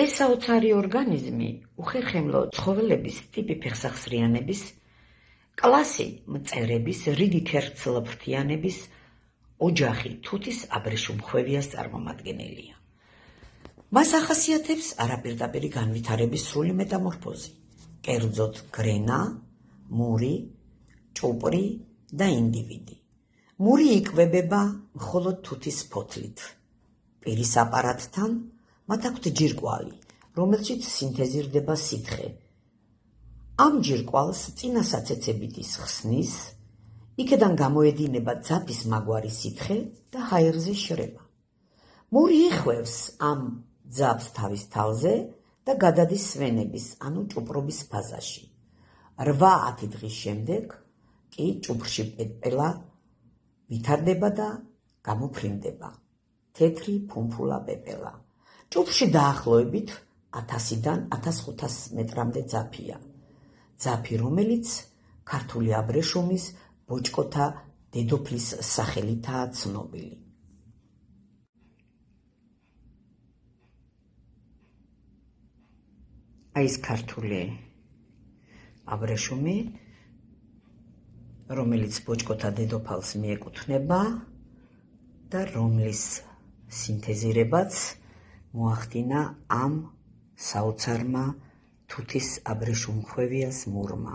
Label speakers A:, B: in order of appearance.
A: ეს საოცარი ორგანიზმი უხერხემლო ცხოველების ტიპი ფეხსახსრიანების, კლასი მწერების, რიგი ქერცლფრთიანების, ოჯახი თუთის აბრეშუმხვევიას წარმომადგენელია. მას ახასიათებს არაპირდაპირი განვითარების სრული მეტამორფოზი, კერძოდ გრენა, მური, ჭუპრი და ინდივიდი. მური იკვებება მხოლოდ თუთის ფოთლით. პირის აპარატთან მათ აქვთ ჯირკვალი, რომელშიც სინთეზირდება სითხე. ამ ჯირკვალს წინასაცეცებით ისხსნის, იქედან გამოედინება ძაფის მაგვარი სითხე და ჰაერზე შრება. მური იხვევს ამ ძაფს თავის თავზე და გადადის სვენების, ანუ ჭუპრობის ფაზაში. 8-10 დღის შემდეგ კი ჭუპრში პეპელა ვითარდება და გამოფრინდება. თეთრი ფუმფულა პეპელა. ჭუპრში დაახლოებით 1000-დან 1500 მეტრამდე ძაფია. ძაფი, რომელიც ქართული აბრეშუმის ბოჭკოთა დედოფლის სახელითაა ცნობილი. აი ეს ქართული აბრეშუმი, რომელიც ბოჭკოთა დედოფალს მიეკუთვნება და რომლის სინთეზირებაც მოახდინა ამ საოცარმა თუთის აბრეშუმხვევიას მურმა.